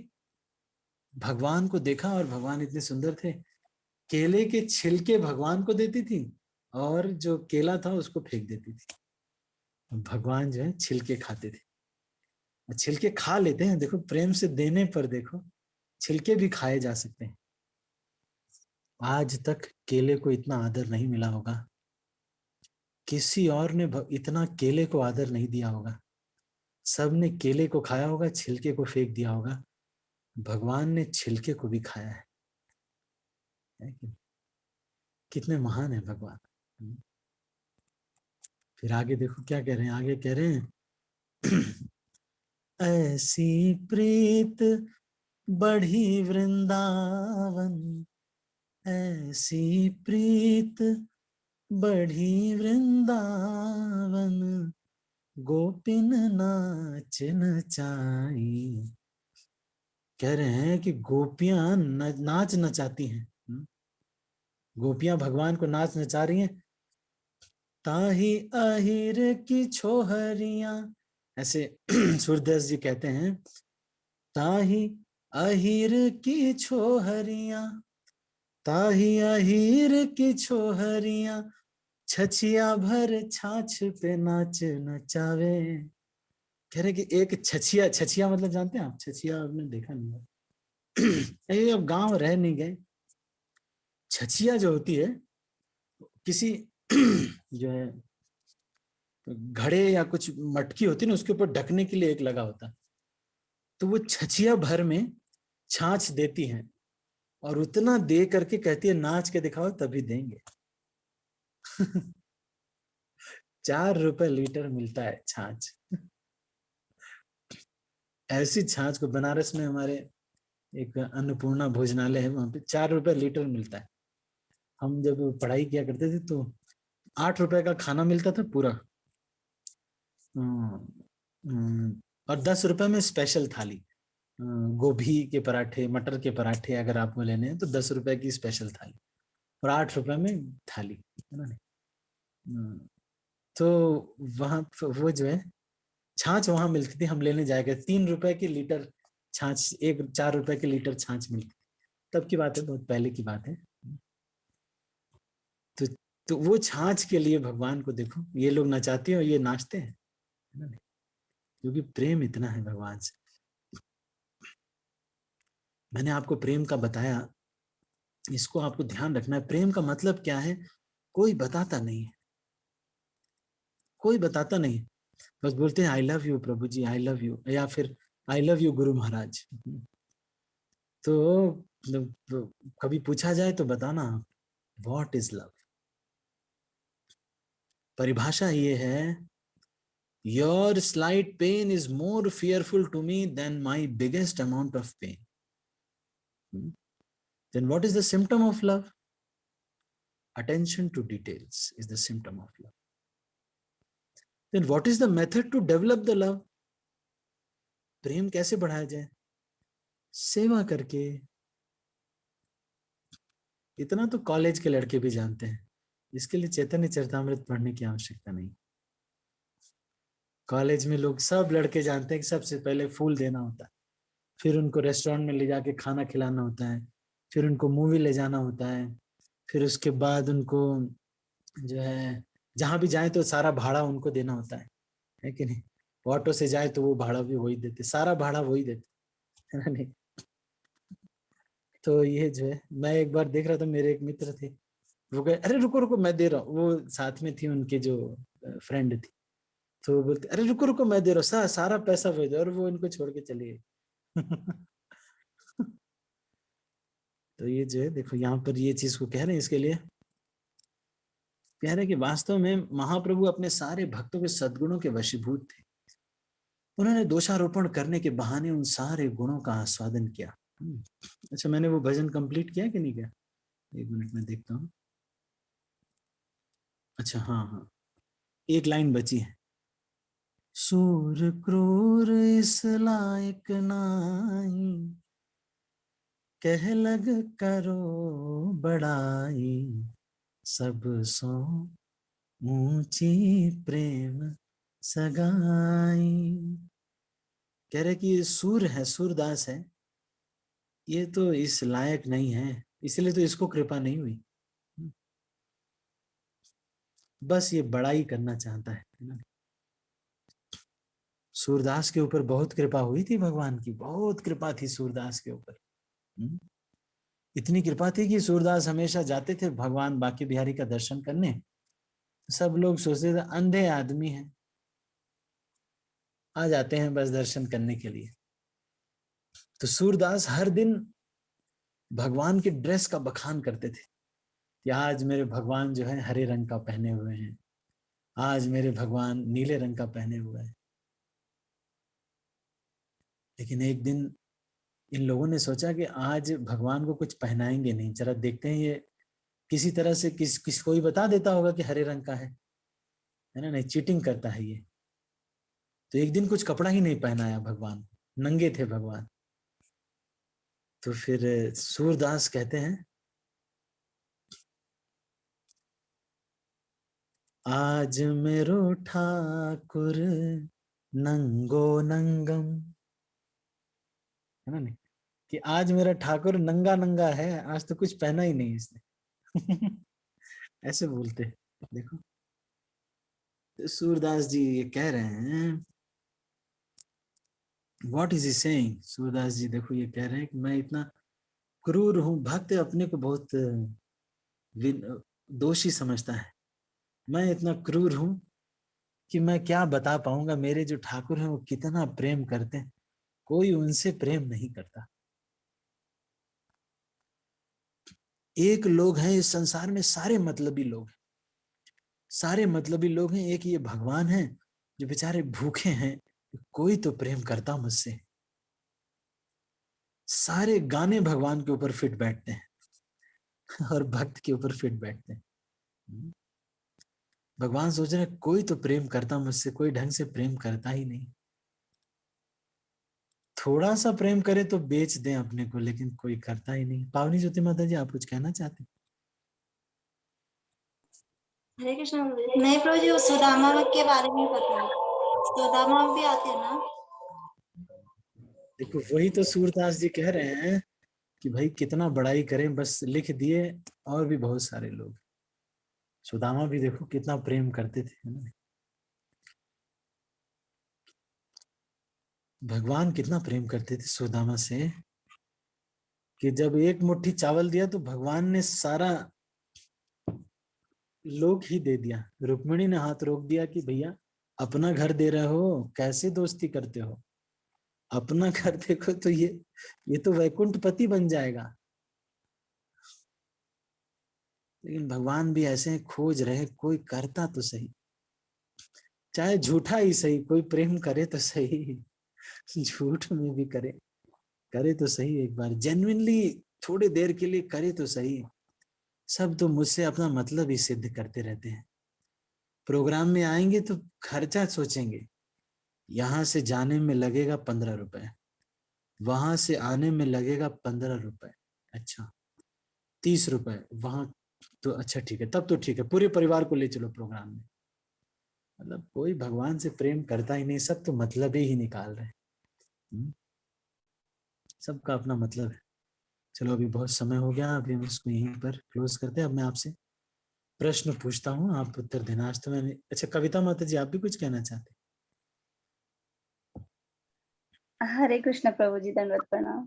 भगवान को देखा और भगवान इतने सुंदर थे, केले के छिलके भगवान को देती थी और जो केला था उसको फेंक देती थी। भगवान जो है छिलके खाते थे। छिलके खा लेते हैं, देखो प्रेम से देने पर देखो छिलके भी खाए जा सकते हैं। आज तक केले को इतना आदर नहीं मिला होगा, किसी और ने इतना केले को आदर नहीं दिया होगा। सबने केले को खाया होगा, छिलके को फेंक दिया होगा। भगवान ने छिलके को भी खाया है कि कितने महान है भगवान। फिर आगे देखो क्या कह रहे हैं, आगे कह रहे हैं ऐसी प्रीत बढ़ी वृंदावन, ऐसी प्रीत बढ़ी वृंदावन, गोपिन नाच नचाई। कह रहे हैं कि गोपियां नाच नचाती हैं। गोपियां भगवान को नाच नचा रही हैं। ताही अहिर की छोहरियां, ऐसे सूरदास जी कहते हैं, ताही अहिर की छोहरियां, ताही अहिर की छोहरियां, छछिया भर छाछ पे नाच नचावे। कह रहे कि एक छछिया, छछिया मतलब जानते हैं आप? छछिया आपने देखा नहीं है। ये अब गांव रह नहीं गए। छछिया जो होती है, किसी जो है घड़े या कुछ मटकी होती है ना, उसके ऊपर ढकने के लिए एक लगा होता है। तो वो छछिया भर में छाछ देती है और उतना दे करके कहती है नाच के दिखाओ तभी देंगे। 4 रुपए लीटर मिलता है छाछ। ऐसी छाछ को बनारस में हमारे एक अन्नपूर्णा भोजनालय है, वहां पे 4 रुपए लीटर मिलता है। हम जब पढ़ाई किया करते थे तो 8 रुपए का खाना मिलता था पूरा। और 10 रुपए में स्पेशल थाली, गोभी के पराठे, मटर के पराठे अगर आपको लेने हैं तो 10 रुपए की स्पेशल थाली, और 8 रुपए में थाली, है ना। तो वहां वो जो है छाछ वहां मिलती थी, हम लेने जाया गए। 3 रुपए की लीटर छाछ, एक 4 रुपए की लीटर छाछ मिलती, तब की बात है, बहुत पहले की बात है। तो तो वो छाछ के लिए भगवान को देखो, ये लोग नचाते हैं और ये नाचते हैं, है ना, क्योंकि प्रेम इतना है भगवान से। मैंने आपको प्रेम का बताया, इसको आपको ध्यान रखना है। प्रेम का मतलब क्या है, कोई बताता नहीं है, कोई बताता नहीं, बस बोलते हैं आई लव यू प्रभु जी, आई लव यू, या फिर आई लव यू गुरु महाराज। तो कभी पूछा जाए तो बताना व्हाट इज लव। परिभाषा ये है, your slight pain is more fearful to me than my biggest amount of pain. Then what is the symptom of love? Attention to details is the symptom of love. Then what is the method to develop the love? प्रेम कैसे बढ़ाया जाए? सेवा करके। इतना तो college के लड़के भी जानते हैं, इसके लिए चैतन्य चरितामृत पढ़ने की आवश्यकता नहीं। कॉलेज में लोग, सब लड़के जानते हैं कि सबसे पहले फूल देना होता है, फिर उनको रेस्टोरेंट में ले जाके खाना खिलाना होता है, फिर उनको मूवी ले जाना होता है, फिर उसके बाद उनको जो है जहां भी जाए तो सारा भाड़ा उनको देना होता है कि नहीं? ऑटो से जाए तो वो भाड़ा भी वही देते, सारा भाड़ा वही देते, है ना नहीं? तो ये जो है, मैं एक बार देख रहा था, मेरे एक मित्र थे, वो कहे अरे रुको रुको मैं दे रहा हूँ, वो साथ में थी उनके जो फ्रेंड थी, तो वो बोलते अरे रुको रुको मैं दे रहा हूँ, सारा पैसा भेजो, और वो इनको छोड़ के चली गई। तो ये जो है देखो यहाँ पर ये चीज को कह रहे हैं, इसके लिए कह रहे हैं कि वास्तव में महाप्रभु अपने सारे भक्तों के सद्गुणों के वशीभूत थे। उन्होंने दोषारोपण करने के बहाने उन सारे गुणों का आस्वादन किया। अच्छा, मैंने वो भजन कंप्लीट किया कि नहीं किया? एक मिनट में देखता हूँ। अच्छा हाँ हाँ, एक लाइन बची है। सूर क्रूर इस लायक नाई, कह लग करो बड़ाई, सब सो ऊंची प्रेम सगाई। कह रहे कि ये सूर है, सूरदास है, ये तो इस लायक नहीं है, इसलिए तो इसको कृपा नहीं हुई, बस ये बड़ाई करना चाहता है ना। सूरदास के ऊपर बहुत कृपा हुई थी भगवान की, बहुत कृपा थी सूरदास के ऊपर। इतनी कृपा थी कि सूरदास हमेशा जाते थे भगवान बांके बिहारी का दर्शन करने, सब लोग सोचते थे अंधे आदमी हैं, आ जाते हैं बस दर्शन करने के लिए। तो सूरदास हर दिन भगवान की ड्रेस का बखान करते थे कि आज मेरे भगवान जो है हरे रंग का पहने हुए हैं, आज मेरे भगवान नीले रंग का पहने हुए हैं। लेकिन एक दिन इन लोगों ने सोचा कि आज भगवान को कुछ पहनाएंगे नहीं, जरा देखते हैं ये किसी तरह से किस कोई बता देता होगा कि हरे रंग का है ना, नहीं चीटिंग करता है ये। तो एक दिन कुछ कपड़ा ही नहीं पहनाया भगवान, नंगे थे भगवान। तो फिर सूरदास कहते हैं आज मेरो ठाकुर नंगो नंगम, है ना, नहीं कि आज मेरा ठाकुर नंगा नंगा है, आज तो कुछ पहना ही नहीं इसने। ऐसे बोलते देखो। तो सूरदास जी ये कह रहे हैं, what is he saying? Surdas ji देखो ये कह रहे हैं कि मैं इतना क्रूर हूं, भक्त अपने को बहुत दोषी समझता है, मैं इतना क्रूर हूं कि मैं क्या बता पाऊंगा, मेरे जो ठाकुर हैं वो कितना प्रेम करते हैं, कोई उनसे प्रेम नहीं करता। एक लोग हैं इस संसार में, सारे मतलबी लोग हैं, सारे मतलबी लोग हैं, एक ये भगवान है जो बेचारे भूखे हैं, कोई तो प्रेम करता मुझसे। सारे गाने भगवान के ऊपर फिट बैठते हैं और भक्त के ऊपर फिट बैठते हैं। भगवान सोच रहे कोई तो प्रेम करता मुझसे, कोई ढंग से प्रेम करता ही नहीं। थोड़ा सा प्रेम करे तो बेच दें अपने को, लेकिन कोई करता ही नहीं। पावनी ज्योति माता जी, आप कुछ कहना चाहते हैं? हरे कृष्ण। नहीं प्रभु जी, वो सुदामा के बारे में पता है, सुदामा भी आते हैं ना। देखो वही तो सूरदास जी कह रहे हैं कि भाई कितना बड़ाई करें, बस लिख दिए और भी बहुत सारे लोग। सुदामा भी देखो कितना प्रेम करते थे, है ना। भगवान कितना प्रेम करते थे सुदामा से कि जब एक मुट्ठी चावल दिया तो भगवान ने सारा लोग ही दे दिया। रुक्मिणी ने हाथ रोक दिया कि भैया अपना घर दे रहे हो, कैसे दोस्ती करते हो, अपना घर देखो तो ये तो वैकुंठपति बन जाएगा। लेकिन भगवान भी ऐसे खोज रहे, कोई करता तो सही, चाहे झूठा ही सही, कोई प्रेम करे तो सही, झूठ में भी करे, करे तो सही, एक बार जेन्युइनली थोड़ी देर के लिए करे तो सही। सब तो मुझसे अपना मतलब ही सिद्ध करते रहते हैं। प्रोग्राम में आएंगे तो खर्चा सोचेंगे, यहां से जाने में लगेगा 15 रुपए, वहां से आने में लगेगा 15 रुपए, अच्छा 30 रुपए वहां, तो अच्छा ठीक है, तब तो ठीक है, पूरे परिवार को ले चलो प्रोग्राम में। मतलब कोई भगवान से प्रेम करता ही नहीं, सब तो मतलब ही निकाल रहे हैं। सबका अपना मतलब है। चलो अभी बहुत समय हो गया, अभी हम इसको यहीं पर क्लोज करते हैं। अब मैं आपसे प्रश्न पूछता हूँ, आप उत्तर देना। आज तो मैंने, अच्छा कविता माता जी आप भी कुछ कहना चाहते? हरे कृष्ण प्रभु जी, दंडवत प्रणाम।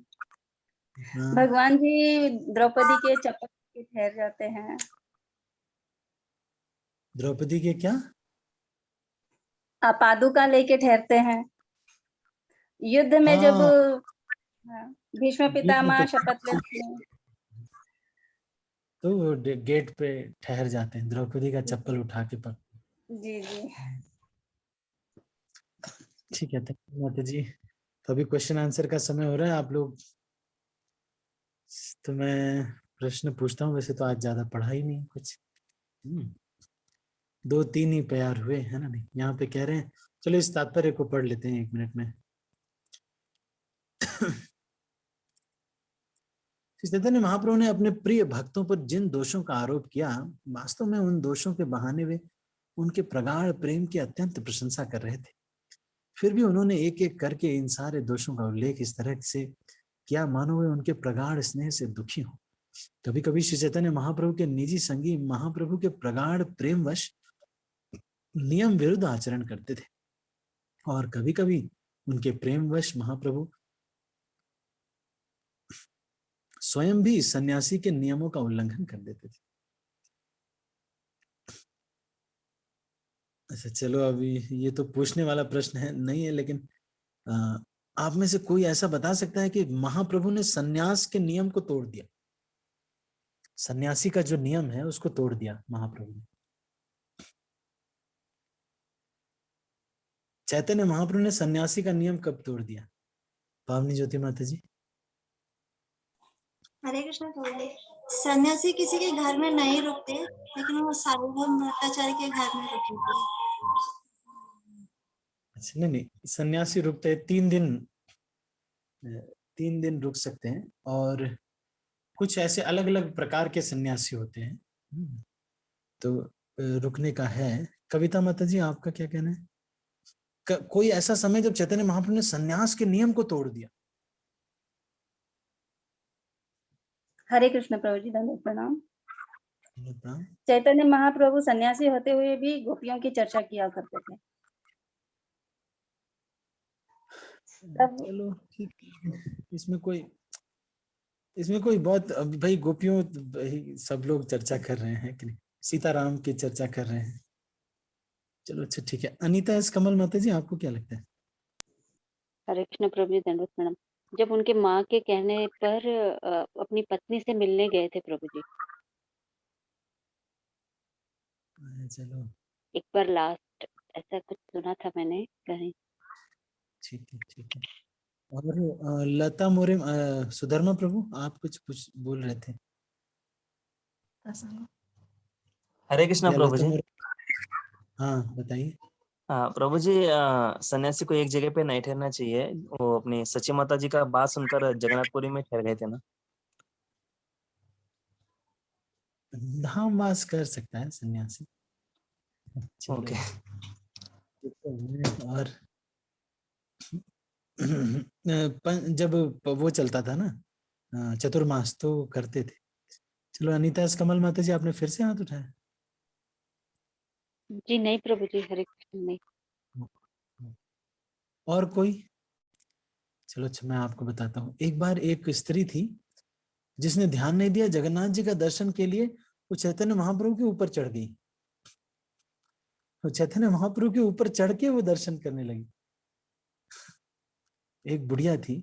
हाँ। भगवान जी द्रौपदी के चप्पल के ठहर जाते हैं, द्रौपदी के क्या? पादुका लेके ठहरते हैं युद्ध में जब हाँ, भीष्म पितामह भीष्म शपथ पितामह लेते हैं। तो वो गेट पे ठहर जाते हैं, द्रौपदी का चप्पल उठा के पक। जी जी ठीक है, थैंक यू माता जी। तो अभी क्वेश्चन आंसर का समय हो रहा है। आप लोग, तो मैं प्रश्न पूछता हूँ। वैसे तो आज ज्यादा पढ़ा ही नहीं कुछ, 2-3 ही तैयार हुए है ना। नहीं, यहाँ पे कह रहे हैं, चलो इस तात्पर्य को पढ़ लेते हैं 1 मिनट में। चैतन्य महाप्रभु ने अपने प्रिय भक्तों पर जिन दोषों का आरोप किया, वास्तव में उन दोषों के बहाने वे उनके प्रगाढ़ प्रेम की अत्यंत प्रशंसा कर रहे थे। फिर भी उन्होंने एक एक करके इन सारे दोषों का उल्लेख इस तरह से किया मानो वे उनके प्रगाढ़ स्नेह से दुखी हों। कभी कभी श्री चैतन्य महाप्रभु के निजी संगी महाप्रभु के प्रगाढ़ प्रेमवश नियम विरुद्ध आचरण करते थे, और कभी कभी उनके प्रेमवश महाप्रभु स्वयं भी सन्यासी के नियमों का उल्लंघन कर देते थे। अच्छा चलो, अभी ये तो पूछने वाला प्रश्न है नहीं है, लेकिन आप में से कोई ऐसा बता सकता है कि महाप्रभु ने सन्यास के नियम को तोड़ दिया? सन्यासी का जो नियम है उसको तोड़ दिया महाप्रभु ने। चैतन्य महाप्रभु ने सन्यासी का नियम कब तोड़ दिया? पावनी ज्योति माता जी। हरे कृष्ण प्रभु जी, सन्यासी किसी के घर में नहीं रुकते, लेकिन वो सार्वभौम भट्टाचार्य के घर में रुकेंगे। अच्छा, नहीं, सन्यासी रुकते हैं 3 दिन, 3 दिन रुक सकते हैं। और कुछ ऐसे अलग अलग प्रकार के सन्यासी होते हैं, तो रुकने का है। कविता माता जी, आपका क्या कहना है? कोई ऐसा समय जब चैतन्य महाप्रभु ने सन्यास के नियम को तोड़ दिया? हरे कृष्ण प्रभु जी, धन्यवाद, प्रणाम। चैतन्य महाप्रभु सन्यासी होते हुए भी गोपियों की चर्चा किया करते थे। चलो ठीक है, इसमें कोई बहुत, अभी भाई गोपियों भाई सब लोग चर्चा कर रहे हैं कि नहीं, सीताराम की चर्चा कर रहे हैं। चलो अच्छा ठीक है। अनीता एस कमल माता जी, आपको क्या लगता है? हरे कृष्ण प्रभु जी, दंडवत प्रणाम। जब उनके माँ के कहने पर अपनी पत्नी से मिलने गए थे प्रभु जी, चलो एक बार लास्ट ऐसा कुछ सुना था मैंने कहीं। ठीक है। और लता मोरे, सुधर्मा प्रभु, आप कुछ बोल रहे थे? हरे कृष्ण या प्रभु लता जी। मोरे, हाँ बताइए। प्रभु जी, सन्यासी को एक जगह पे नहीं ठहरना चाहिए। वो अपनी सची माता जी का बात सुनकर जगन्नाथपुरी में ठहर गए थे ना। धाम वास कर सकता है सन्यासी। ओके। और जब वो चलता था ना चतुर्मास, तो करते थे। चलो अनीता एस कमल माता जी, आपने फिर से हाथ उठाया? जी नहीं प्रभु जी, हरे कृष्ण नहीं। और कोई? चलो अच्छा, मैं आपको बताता हूँ। एक बार एक स्त्री थी जिसने ध्यान नहीं दिया, जगन्नाथ जी का दर्शन के लिए वो चैतन्य महाप्रभु के ऊपर चढ़ गई। वो चैतन्य महाप्रभु के ऊपर चढ़ के वो दर्शन करने लगी। एक बुढ़िया थी,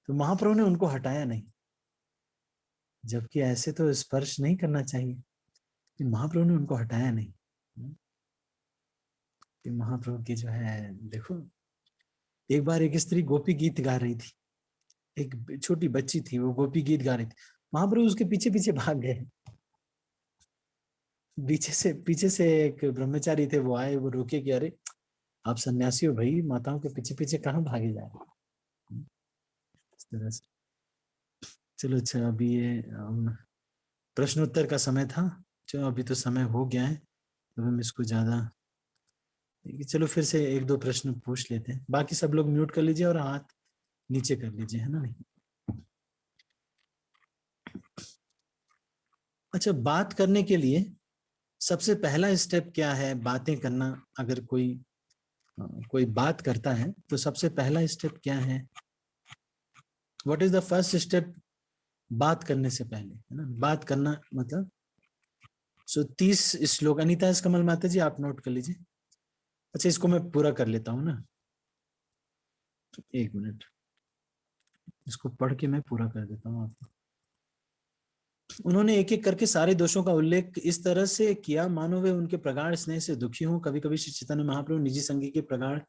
तो महाप्रभु ने उनको हटाया नहीं, जबकि ऐसे तो स्पर्श नहीं करना चाहिए, लेकिन महाप्रभु ने उनको हटाया नहीं। कि महाप्रभु की जो है, देखो एक बार एक स्त्री गोपी गीत गा रही थी, एक छोटी बच्ची थी, वो गोपी गीत गा रही थी, महाप्रभु उसके पीछे पीछे भाग गए। पीछे से एक ब्रह्मचारी थे, वो आए, वो रोके कि अरे आप सन्यासी हो भाई, माताओं के पीछे पीछे कहाँ भागे जा रहे? इस तरह से। चलो अच्छा, अभी ये प्रश्नोत्तर का समय था। चलो अभी तो समय हो गया है, अब हम इसको ज्यादा, चलो फिर से 1-2 प्रश्न पूछ लेते हैं। बाकी सब लोग म्यूट कर लीजिए और हाथ नीचे कर लीजिए, है ना। नहीं, अच्छा, बात करने के लिए सबसे पहला स्टेप क्या है? बातें करना, अगर कोई बात करता है तो सबसे पहला स्टेप क्या है? What is the first step बात करने से पहले, है ना। बात करना मतलब सो 30 श्लोक। अनीता कमल माता जी आप नोट कर लीजिए। अच्छा, इसको मैं पूरा कर लेता हूँ ना, एक मिनट, इसको पढ़ के मैं पूरा कर देता हूँ आपको। उन्होंने एक एक करके सारे दोषों का उल्लेख इस तरह से किया मानो वे उनके प्रगाढ़ स्नेह से दुखी हों। कभी कभी श्री चैतन्य महाप्रभु निजी संगी के प्रगाढ़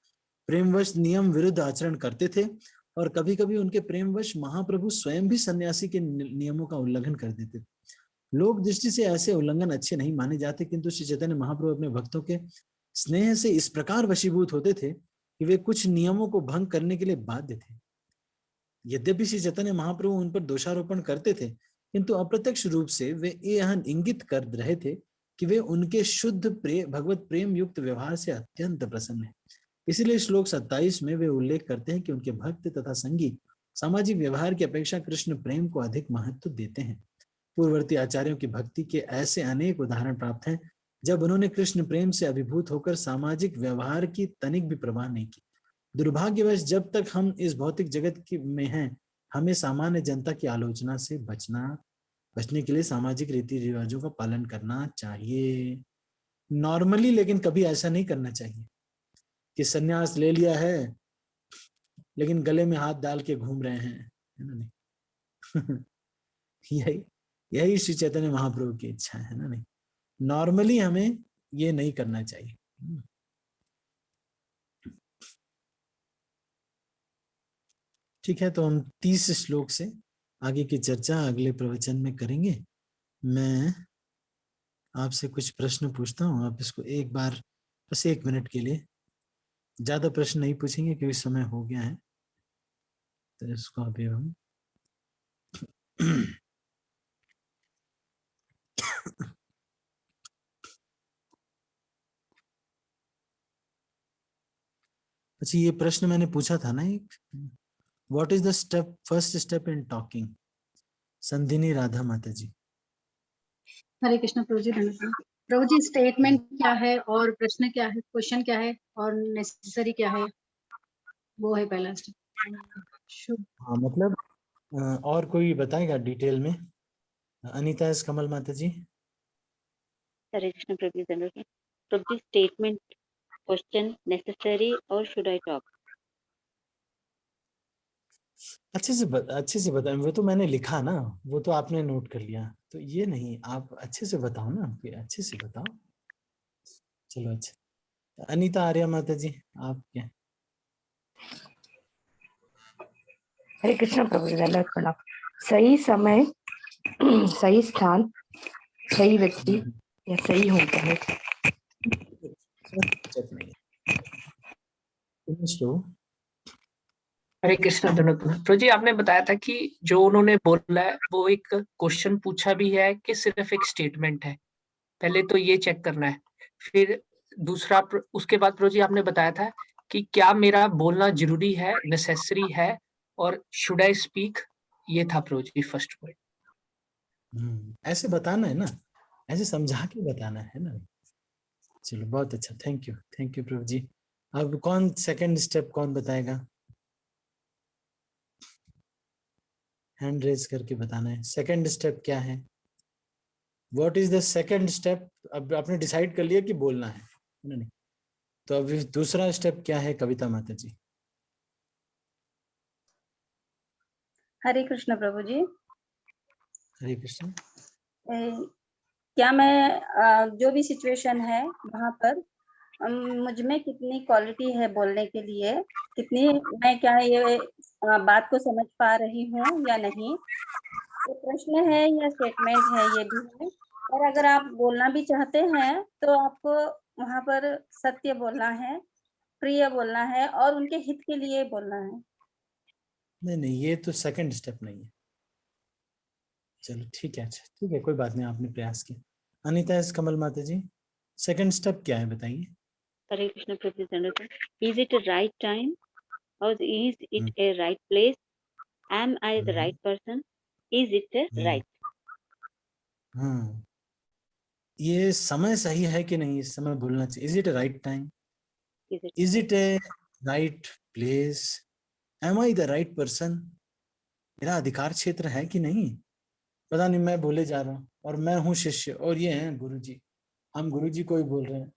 प्रेमवश नियम विरुद्ध आचरण करते थे, और कभी कभी उनके प्रेमवश महाप्रभु स्वयं भी सन्यासी के नियमों का उल्लंघन कर देते थे। लोक दृष्टि से ऐसे उल्लंघन अच्छे नहीं माने जाते, किंतु श्री चैतन्य महाप्रभु अपने भक्तों के स्नेह से इस प्रकार वशीभूत होते थे कि वे कुछ नियमों को भंग करने के लिए बाध्य थे। यद्यपि श्री चैतन्य महाप्रभु उन पर दोषारोपण करते थे, किंतु अप्रत्यक्ष रूप से वे यह इंगित कर रहे थे कि वे उनके शुद्ध भगवत प्रेम युक्त व्यवहार से अत्यंत प्रसन्न हैं। इसलिए श्लोक 27 में वे उल्लेख करते हैं कि उनके भक्त तथा संगी सामाजिक व्यवहार की अपेक्षा कृष्ण प्रेम को अधिक महत्व देते हैं। पूर्ववर्ती आचार्यों की भक्ति के ऐसे अनेक उदाहरण प्राप्त हैं जब उन्होंने कृष्ण प्रेम से अभिभूत होकर सामाजिक व्यवहार की तनिक भी परवाह नहीं की। दुर्भाग्यवश जब तक हम इस भौतिक जगत में हैं, हमें सामान्य जनता की आलोचना से बचने के लिए सामाजिक रीति रिवाजों का पालन करना चाहिए नॉर्मली, लेकिन कभी ऐसा नहीं करना चाहिए कि सन्यास ले लिया है लेकिन गले में हाथ डाल के घूम रहे हैं, है ना नहीं। यही श्री चैतन्य महाप्रभु की इच्छा है ना नहीं। नॉर्मली हमें ये नहीं करना चाहिए। ठीक है, तो हम 30 श्लोक से आगे की चर्चा अगले प्रवचन में करेंगे। मैं आपसे कुछ प्रश्न पूछता हूँ, आप इसको एक बार बस 1 मिनट के लिए, ज्यादा प्रश्न नहीं पूछेंगे क्योंकि समय हो गया है, तो इसको अभी हम अच्छा, ये प्रश्न मैंने पूछा था ना एक, what is the first step in talking? Sandhini Radha माता जी। हरे कृष्ण प्रभु जी, धन्यवाद प्रभु जी। स्टेटमेंट क्या है और प्रश्न क्या है, क्वेश्चन क्या है और नेसेसरी क्या है, वो है पहला स्टेप। हाँ, मतलब और कोई बताएगा डिटेल में? अनीता कमल माता जी। हरे कृष्ण प्रभु जी, धन्यवाद प्रभु जी। स्टेटमेंट, क्वेश्चन, नेसेसरी और शुड आई टॉक? अच्छे से बताएं। वो तो मैंने लिखा ना, वो तो आपने नोट कर लिया, तो ये नहीं, आप अच्छे से बताओ ना, अच्छे से बताओ। चलो अच्छा, अनीता आर्या माता जी आप क्या? हरे कृष्ण प्रभु जी, धन्यवाद प्रणाम। सही समय, सही स्थान, सही व्यक्ति या सही होता है। हरे कृष्ण धन्यवाद प्रभु जी। आपने बताया था कि जो उन्होंने बोला है वो एक क्वेश्चन पूछा भी है कि सिर्फ एक स्टेटमेंट है, पहले तो ये चेक करना है। फिर दूसरा, उसके बाद प्रभु जी आपने बताया था कि क्या मेरा बोलना जरूरी है, नेसेसरी है, और शुड आई स्पीक, ये था प्रभु जी फर्स्ट पॉइंट। ऐसे बताना है ना, ऐसे समझा के बताना है ना। चलो बहुत अच्छा, थैंक यू प्रभु जी। अब कौन सेकंड स्टेप कौन बताएगा? हैंड रेज करके बताना है। सेकंड स्टेप क्या है? What is the second step? अब आपने डिसाइड कर लिया कि बोलना है ना नहीं, तो अभी दूसरा स्टेप क्या है कविता माता जी? हरे कृष्ण प्रभु जी। हरे कृष्ण। क्या मैं जो भी सिचुएशन है वहां पर मुझ में कितनी क्वालिटी है बोलने के लिए, कितनी मैं क्या ये बात को समझ पा रही हूँ या नहीं, ये प्रश्न है या स्टेटमेंट है, ये भी है। और अगर आप बोलना भी चाहते हैं तो आपको वहां पर सत्य बोलना है, प्रिय बोलना है और उनके हित के लिए बोलना है। नहीं, ये तो सेकंड स्टेप नहीं है। चलो ठीक है, अच्छा ठीक है, कोई बात नहीं, आपने प्रयास किया। अनीता कमल माता जी, सेकंड स्टेप क्या है बताइए? हरे कृष्ण प्रभु ji, is it a right time or is it a right place? Am I the right person? Is it right? हाँ, ये समय सही है कि नहीं, इस समय बोलना चाहिए। Is it a right time? Is it a right place? Am I the right person? मेरा अधिकार क्षेत्र है कि नहीं? पता नहीं, मैं बोले जा रहा हूँ। और मैं हूँ शिष्य और ये हैं गुरुजी। हम गुरुजी को ही बोल रहे हैं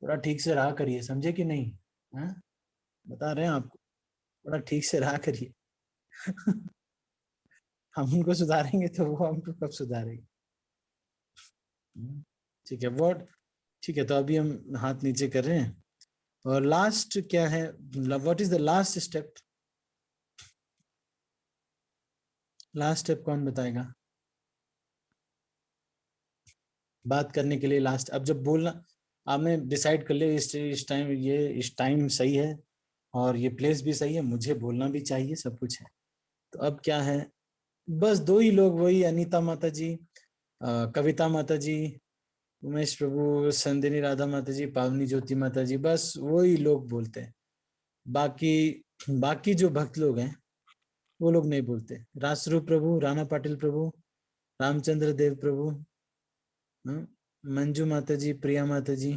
थोड़ा ठीक से रहा करिए, समझे कि नहीं? हाँ, बता रहे हैं आपको, थोड़ा ठीक से रहा करिए। हम उनको सुधारेंगे तो वो हमको कब सुधारेंगे? ठीक है, वर्ड ठीक है। तो अभी हम हाथ नीचे कर रहे हैं और लास्ट क्या है, what is the last step? Last step कौन बताएगा? बात करने के लिए लास्ट, अब जब बोलना आपने डिसाइड कर लिया इस टाइम, ये इस टाइम सही है और ये प्लेस भी सही है, मुझे बोलना भी चाहिए, सब कुछ है, तो अब क्या है, बस दो ही लोग, वही अनीता माता जी, कविता माता जी, उमेश प्रभु, संदिनी राधा माता जी, पावनी ज्योति माता जी, बस वही लोग बोलते हैं। बाकी बाकी जो भक्त लोग हैं वो लोग नहीं बोलते। राजस्वरूप प्रभु, राणा पाटिल प्रभु, रामचंद्र देव प्रभु, मंजू माता जी, प्रिया माता जी,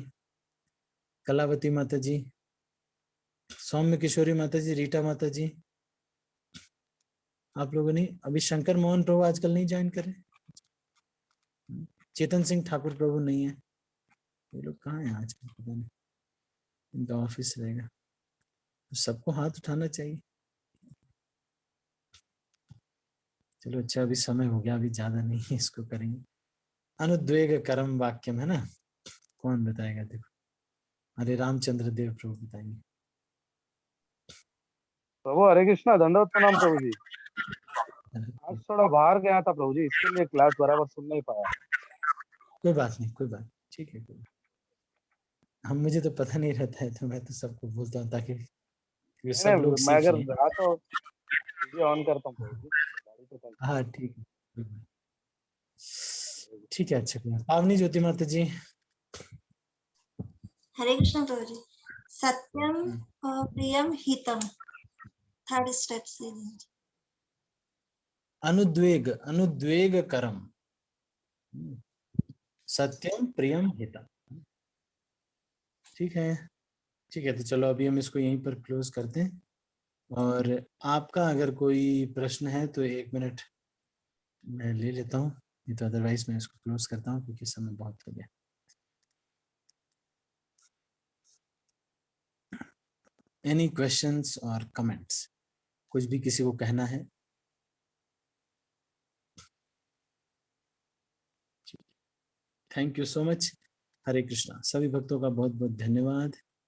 कलावती माता जी, सौम्य किशोरी माता जी, रीटा माता जी, आप लोगों ने अभी शंकर मोहन प्रभु आजकल नहीं ज्वाइन करे, चेतन सिंह ठाकुर प्रभु नहीं है, ये लोग कहाँ हैं आजकल, पता नहीं, इनका ऑफिस रहेगा, तो सबको हाथ उठाना चाहिए। चलो अच्छा, अभी समय हो गया, अभी ज्यादा नहीं है, इसको करेंगे। अनुद्वेग कर्म वाक्यम है ना, कौन बताएगा? देखो, अरे रामचंद्र देव प्रभु बताएंगे। प्रभु हरे कृष्णा, दंडवत प्रणाम प्रभु जी। आज थोड़ा बाहर गया था प्रभु जी, इसके लिए क्लास बराबर सुन नहीं पाया। कोई बात नहीं, कोई बात, ठीक है, कोई, हम मुझे तो पता नहीं रहता है, तो मैं तो सबको बोलता हूँ ताकि ये नहीं सब लोग नहीं, मैं सीख अगर लें। रहा तो वीडियो ऑन करता हूँ प्रभु जी, गाड़ी पे चलता हाँ ठीक है, ठीक है, अच्छा, पावनी ज्योति माता जी। हरे कृष्ण प्रभु जी। सत्यम प्रियम हितम, थर्ड स्टेप से। अनुद्वेग, अनुद्वेग करम, सत्यम प्रियम हितम, ठीक है, ठीक है। तो चलो अभी हम इसको यहीं पर क्लोज करते हैं, और आपका अगर कोई प्रश्न है तो 1 मिनट मैं ले लेता हूँ, नहीं तो अदरवाइज मैं इसको क्लोज करता हूँ क्योंकि समय बहुत हो गया। एनी क्वेश्चंस और कमेंट्स, कुछ भी किसी को कहना है? Thank you so much. Hare Krishna. सभी भक्तों का बहुत बहुत धन्यवाद।